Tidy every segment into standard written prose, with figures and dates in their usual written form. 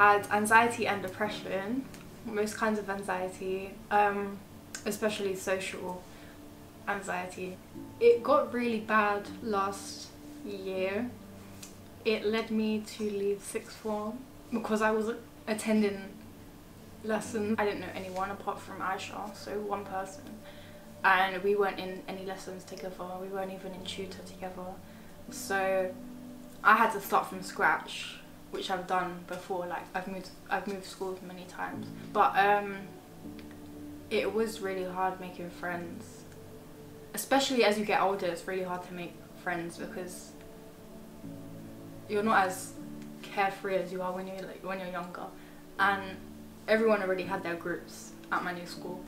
I had anxiety and depression, most kinds of anxiety, especially social anxiety. It got really bad last year. It led me to leave sixth form because I was attending lessons. I didn't know anyone apart from Aisha, so one person, and we weren't in any lessons together. We weren't even in tutor together, so I had to start from scratch, which I've done before. Like I've moved schools many times, but it was really hard making friends, especially as you get older. It's really hard to make friends because you're not as carefree as you are when you're younger, and everyone already had their groups at my new school,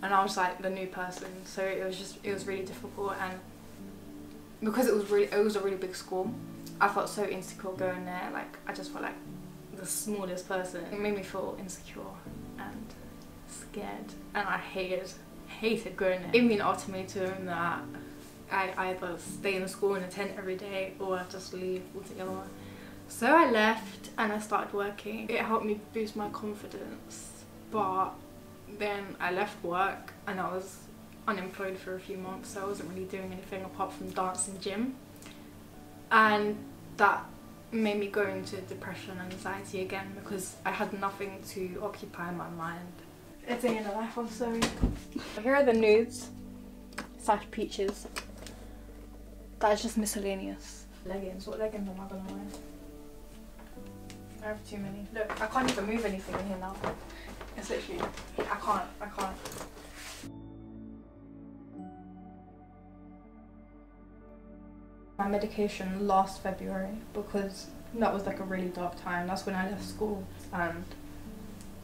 and I was like the new person, so it was really difficult. And because it was a really big school, I felt so insecure going there. Like I just felt like the smallest person. It made me feel insecure and scared, and I hated going there. It gave me an ultimatum that I either stay in school and attend every day or just leave altogether. So I left and I started working. It helped me boost my confidence, but then I left work and I was unemployed for a few months, so I wasn't really doing anything apart from dance and gym, and that made me go into depression and anxiety again because I had nothing to occupy my mind. A day in the life of Zoe. Here are the nudes / peaches. That is just miscellaneous. Leggings. What leggings am I gonna wear? I have too many. Look, I can't even move anything in here now. It's literally, I can't. My medication last February because that was like a really dark time. That's when I left school and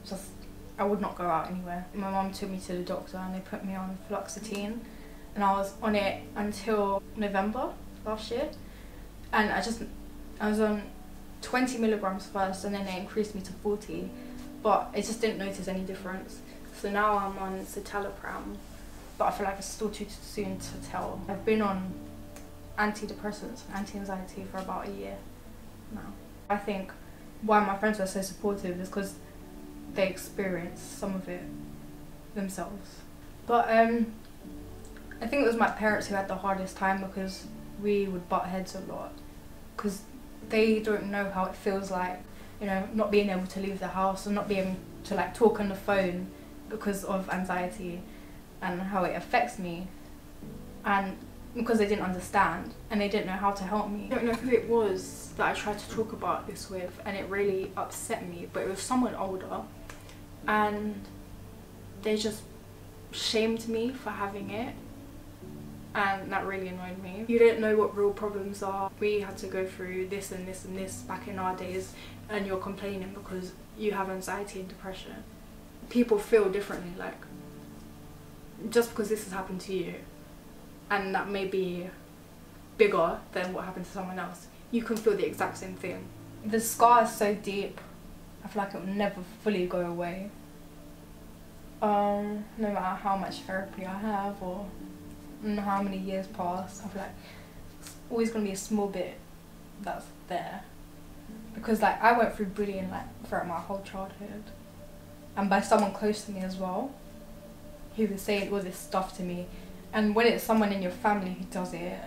just I would not go out anywhere. My mum took me to the doctor and they put me on fluoxetine, and I was on it until November last year, and I was on 20 milligrams first, and then they increased me to 40, but I just didn't notice any difference. So now I'm on citalopram, but I feel like it's still too soon to tell. I've been on antidepressants and anti-anxiety for about a year now. I think why my friends were so supportive is because they experienced some of it themselves. But I think it was my parents who had the hardest time because we would butt heads a lot because they don't know how it feels like, you know, not being able to leave the house and not being able to like talk on the phone because of anxiety and how it affects me, and because they didn't understand and they didn't know how to help me. I don't know who it was that I tried to talk about this with, and it really upset me, but it was someone older, and they just shamed me for having it, and that really annoyed me. You don't know what real problems are. We had to go through this and this and this back in our days, and you're complaining because you have anxiety and depression. People feel differently, like just because this has happened to you and that may be bigger than what happened to someone else, you can feel the exact same thing. The scar is so deep, I feel like it will never fully go away. No matter how much therapy I have or how many years pass, I feel like it's always going to be a small bit that's there. Because like I went through bullying like throughout my whole childhood, and by someone close to me as well, who was saying all this stuff to me. And when it's someone in your family who does it,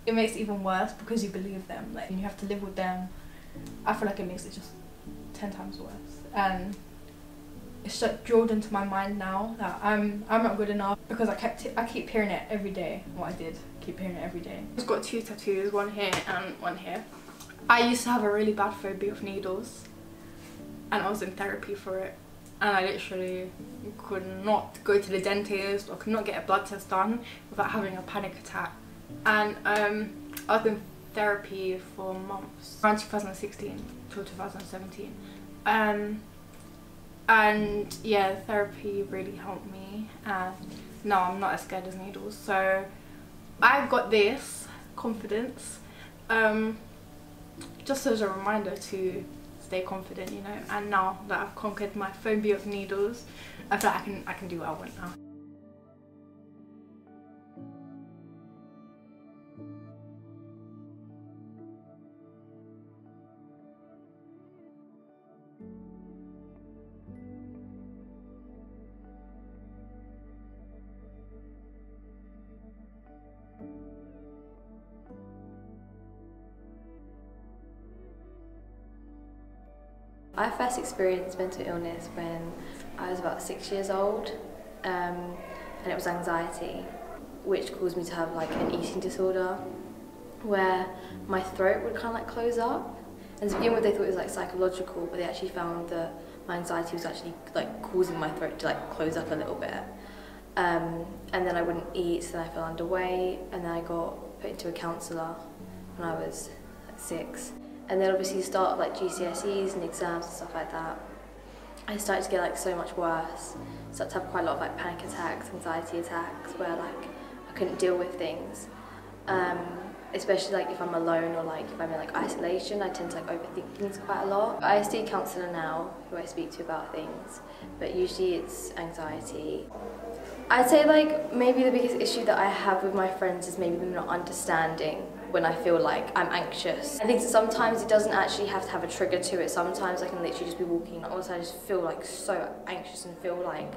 it makes it even worse because you believe them. Like, you have to live with them. I feel like it makes it just 10 times worse. And it's like drilled into my mind now that I'm not good enough because I keep hearing it every day. Well, I did keep hearing it every day. I've got 2 tattoos, one here and one here. I used to have a really bad phobia of needles, and I was in therapy for it. And I literally could not go to the dentist or could not get a blood test done without having a panic attack. And I was in therapy for months, around 2016 till 2017. And yeah, therapy really helped me, and now I'm not as scared as needles. So I got this confidence just as a reminder to stay confident, you know. And now that I've conquered my phobia of needles, I feel like I can do what I want now. I first experienced mental illness when I was about 6 years old, and it was anxiety, which caused me to have like an eating disorder where my throat would kind of like close up. And to begin with they thought it was like psychological, but they actually found that my anxiety was actually like causing my throat to like close up a little bit. And then I wouldn't eat, so then I felt underweight, and then I got put into a counsellor when I was like 6. And then obviously start of like GCSEs and exams and stuff like that, I started to get like so much worse. Started to have quite a lot of like panic attacks, anxiety attacks, where like I couldn't deal with things. Especially like if I'm alone or like if I'm in like isolation, I tend to like overthink things quite a lot. I see a counsellor now who I speak to about things, but usually it's anxiety. I'd say like maybe the biggest issue that I have with my friends is maybe them not understanding when I feel like I'm anxious. I think that sometimes it doesn't actually have to have a trigger to it. Sometimes I can literally just be walking, like also I just feel like so anxious and feel like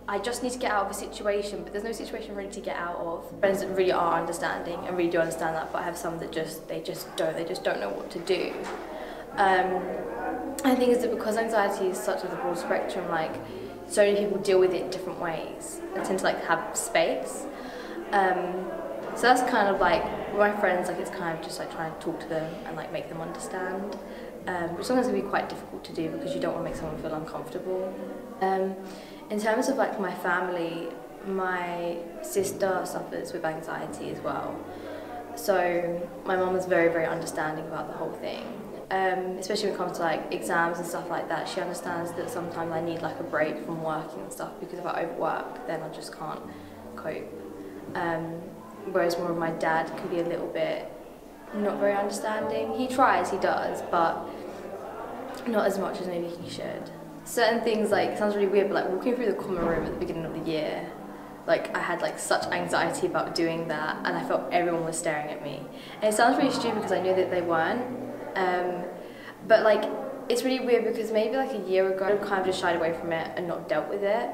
I just need to get out of a situation, but there's no situation really to get out of. Friends that really are understanding and really do understand that, but I have some that they just don't know what to do. I think it's that because anxiety is such a broad spectrum, like so many people deal with it in different ways and tend to like have space. So that's kind of like, with my friends, like it's kind of just like trying to talk to them and like make them understand, which sometimes can be quite difficult to do because you don't want to make someone feel uncomfortable. In terms of like my family, my sister suffers with anxiety as well. So my mum is very, very understanding about the whole thing. Especially when it comes to like exams and stuff like that, she understands that sometimes I need like a break from working and stuff because if I overwork then I just can't cope. Whereas more of my dad can be a little bit not very understanding. He tries, he does, but not as much as maybe he should. Certain things like, it sounds really weird, but like walking through the common room at the beginning of the year, like I had like such anxiety about doing that and I felt everyone was staring at me. And it sounds really stupid because I knew that they weren't. But like, it's really weird because maybe like a year ago I kind of just shied away from it and not dealt with it.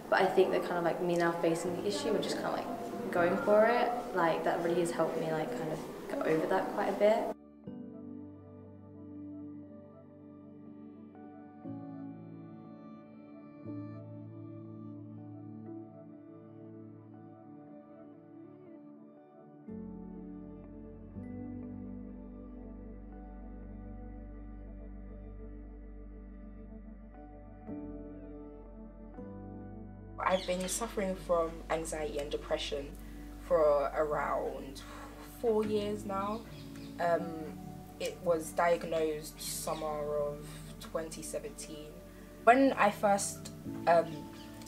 But I think that kind of like me now facing the issue and just kind of like going for it, like that really has helped me like kind of get over that quite a bit. I've been suffering from anxiety and depression for around 4 years now. It was diagnosed summer of 2017. When I first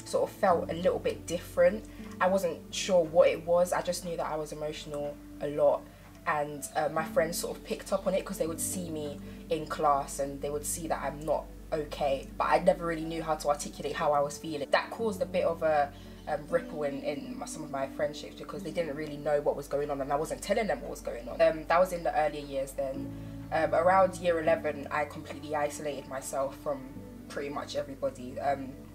sort of felt a little bit different, I wasn't sure what it was. I just knew that I was emotional a lot, and my friends sort of picked up on it because they would see me in class and they would see that I'm not okay, but I never really knew how to articulate how I was feeling. That caused a bit of a ripple in some of my friendships because they didn't really know what was going on and I wasn't telling them what was going on. That was in the earlier years then. Around year 11 I completely isolated myself from pretty much everybody.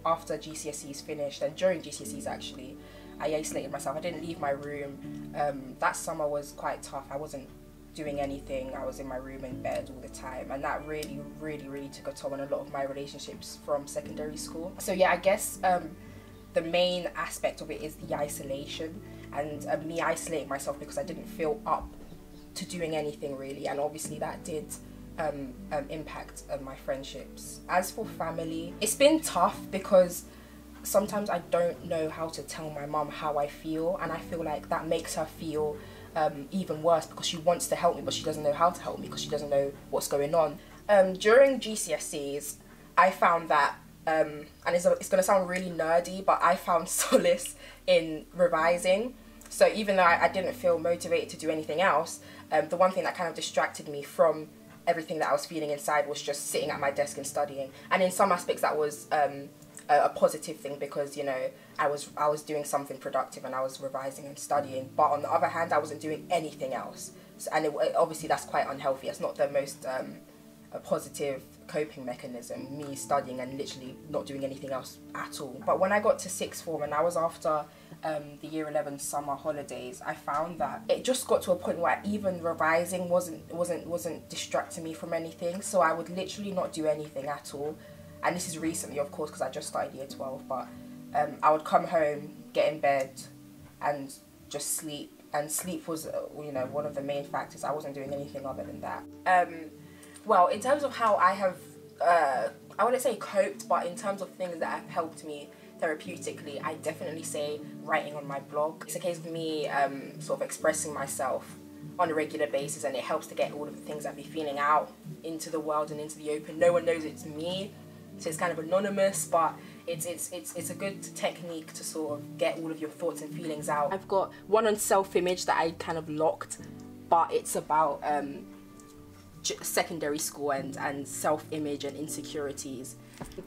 After GCSEs finished and during GCSEs actually, I isolated myself. I didn't leave my room. That summer was quite tough. I wasn't doing anything. I was in my room in bed all the time, and that really took a toll on a lot of my relationships from secondary school. So yeah, I guess the main aspect of it is the isolation and me isolating myself because I didn't feel up to doing anything really, and obviously that did impact my friendships. As for family, it's been tough because sometimes I don't know how to tell my mum how I feel, and I feel like that makes her feel even worse because she wants to help me but she doesn't know how to help me because she doesn't know what's going on. During GCSEs I found that, and it's going to sound really nerdy, but I found solace in revising. So even though I didn't feel motivated to do anything else, the one thing that kind of distracted me from everything that I was feeling inside was just sitting at my desk and studying. And in some aspects that was a positive thing because, you know, I was doing something productive and I was revising and studying, but on the other hand I wasn't doing anything else. So, and obviously that's quite unhealthy. It's not the most a positive coping mechanism, me studying and literally not doing anything else at all. But when I got to sixth form, and I was after the year 11 summer holidays, I found that it just got to a point where even revising wasn't distracting me from anything. So I would literally not do anything at all. And this is recently, of course, because I just started year 12, but I would come home, get in bed and just sleep. And sleep was, you know, one of the main factors. I wasn't doing anything other than that. Well, in terms of how I have, I wouldn't say coped, but in terms of things that have helped me therapeutically, I definitely say writing on my blog. It's a case of me sort of expressing myself on a regular basis, and it helps to get all of the things I've been feeling out into the world and into the open. No one knows it's me, so it's kind of anonymous, but it's a good technique to sort of get all of your thoughts and feelings out. I've got one on self-image that I kind of locked, but it's about secondary school and self-image and insecurities.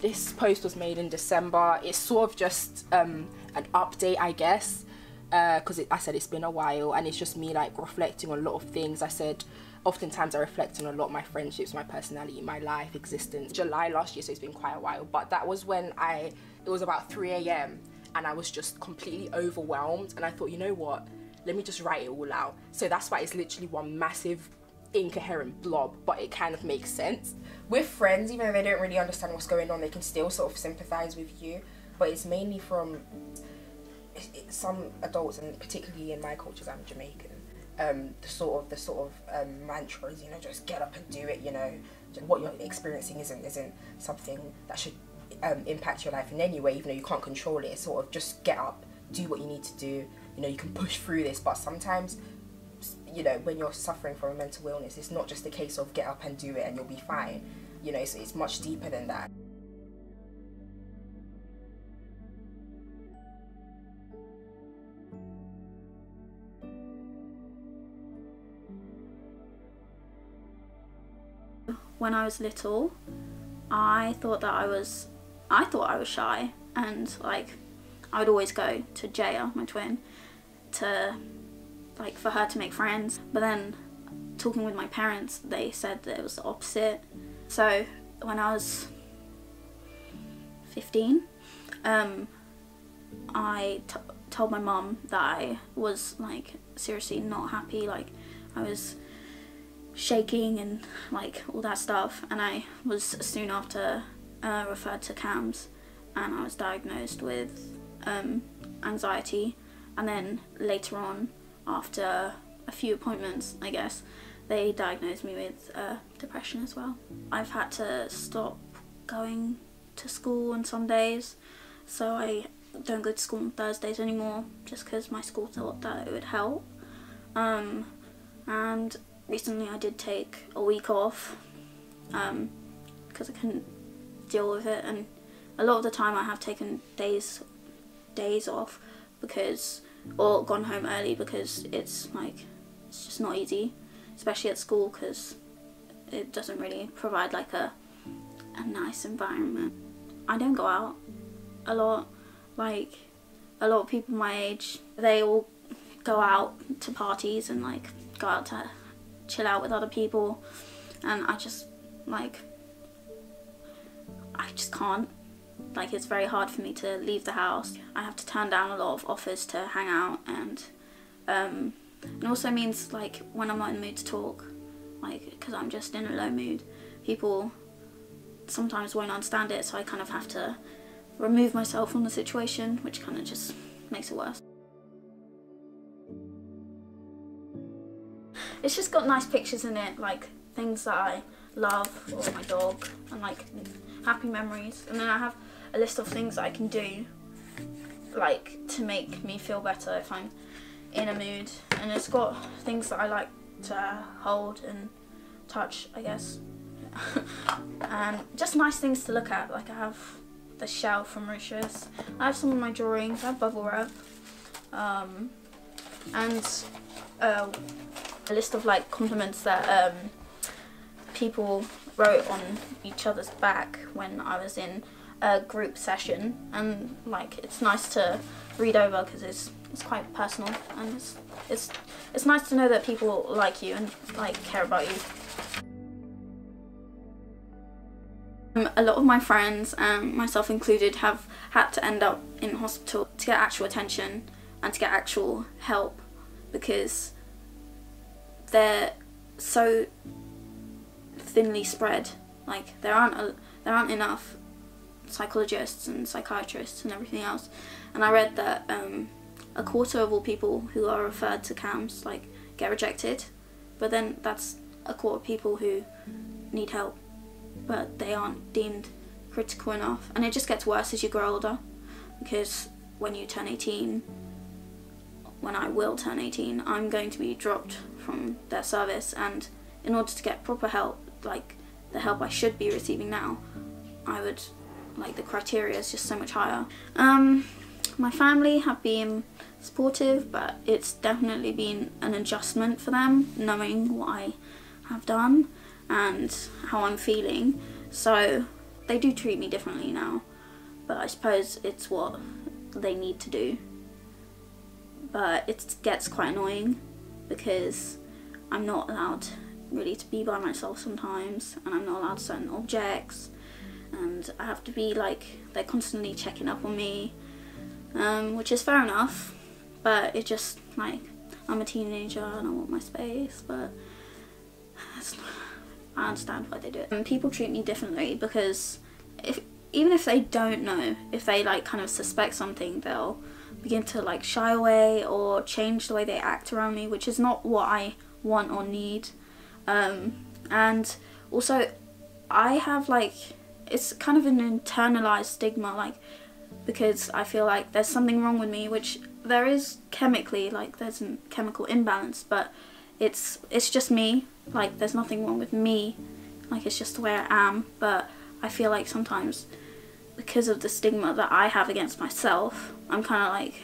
This post was made in December. It's sort of just an update, I guess, because I said it's been a while, and it's just me like reflecting on a lot of things. I said oftentimes I reflect on a lot of my friendships, my personality, my life, existence. July last year, so it's been quite a while, but that was when it was about 3 a.m. and I was just completely overwhelmed, and I thought, you know what, let me just write it all out. So that's why it's literally one massive incoherent blob, but it kind of makes sense. With friends, even though they don't really understand what's going on, they can still sort of sympathize with you, but it's mainly from some adults, and particularly in my cultures, I'm Jamaican. The sort of mantra is, you know, just get up and do it. You know, what you're experiencing isn't something that should impact your life in any way, even though you can't control it. It's sort of just get up, do what you need to do. You know, you can push through this, but sometimes, you know, when you're suffering from a mental illness, it's not just a case of get up and do it and you'll be fine. You know, it's much deeper than that. When I was little, I thought I was shy, and like I would always go to Jaya, my twin, to like for her to make friends. But then talking with my parents, they said that it was the opposite. So when I was 15, I told my mum that I was like seriously not happy, like I was shaking and like all that stuff, and I was soon after referred to CAMHS, and I was diagnosed with anxiety, and then later on, after a few appointments, I guess, they diagnosed me with depression as well. I've had to stop going to school on some days, so I don't go to school on Thursdays anymore, just because my school thought that it would help. And recently I did take a week off because I couldn't deal with it, and a lot of the time I have taken days off or gone home early because it's just not easy, especially at school, because it doesn't really provide like a nice environment. I don't go out a lot. Like a lot of people my age, they all go out to parties and like go out to chill out with other people, and I just can't. Like, it's very hard for me to leave the house. I have to turn down a lot of offers to hang out, and it also means like when I'm not in the mood to talk, like because I'm just in a low mood, people sometimes won't understand it, so I kind of have to remove myself from the situation, which kind of just makes it worse. It's just got nice pictures in it, like things that I love, or my dog, and like happy memories. And then I have a list of things that I can do, like to make me feel better if I'm in a mood. And it's got things that I like to hold and touch, I guess. And just nice things to look at. Like I have the shell from Mauritius. I have some of my drawings. I have bubble wrap, and a list of like compliments that people wrote on each other's back when I was in a group session, and like it's nice to read over because it's quite personal, and it's nice to know that people like you and like care about you. A lot of my friends, myself included, have had to end up in hospital to get actual attention and to get actual help because they're so thinly spread. Like there aren't enough psychologists and psychiatrists and everything else. And I read that a quarter of all people who are referred to CAMHS like get rejected, but then that's a quarter of people who need help, but they aren't deemed critical enough. And it just gets worse as you grow older, because when you turn 18, when I will turn 18, I'm going to be dropped from their service, and in order to get proper help, like the help I should be receiving now, I would, like, the criteria is just so much higher. My family have been supportive, but it's definitely been an adjustment for them, knowing what I have done and how I'm feeling. So they do treat me differently now, but I suppose it's what they need to do. But it gets quite annoying because I'm not allowed really to be by myself sometimes, and I'm not allowed certain objects, and I have to be like, they're constantly checking up on me, which is fair enough, but it just, like, I'm a teenager and I want my space, but I understand why they do it. And people treat me differently because even if they don't know, if they like kind of suspect something, they'll begin to like shy away or change the way they act around me, which is not what I want or need. And also I have like, it's kind of an internalized stigma, like, because I feel like there's something wrong with me, which there is chemically, like there's a chemical imbalance, but it's just me. Like there's nothing wrong with me, like it's just the way I am. But I feel like sometimes because of the stigma that I have against myself, I'm kind of like,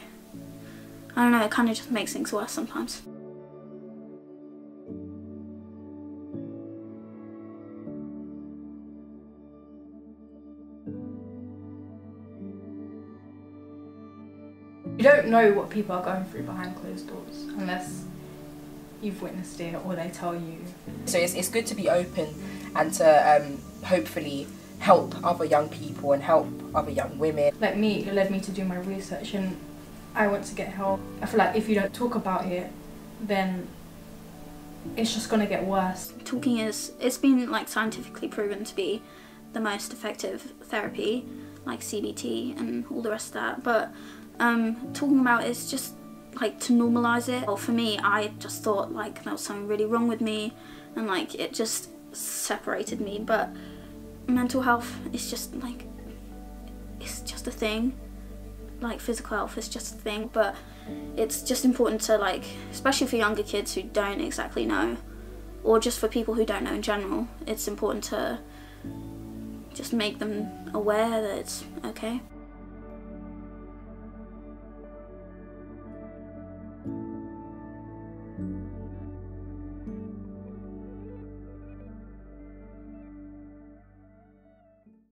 I don't know, it kind of just makes things worse sometimes. You don't know what people are going through behind closed doors unless you've witnessed it or they tell you. So it's good to be open and to hopefully help other young people and help other young women. Like me, it led me to do my research and I went to get help. I feel like if you don't talk about it, then it's just gonna get worse. Talking it's been like scientifically proven to be the most effective therapy, like CBT and all the rest of that, but talking about it's just like to normalise it. Well, for me, I just thought like there was something really wrong with me and like it just separated me, but mental health is just like, it's just a thing. Like physical health is just a thing, but it's just important to like, especially for younger kids who don't exactly know, or just for people who don't know in general, it's important to just make them aware that it's okay.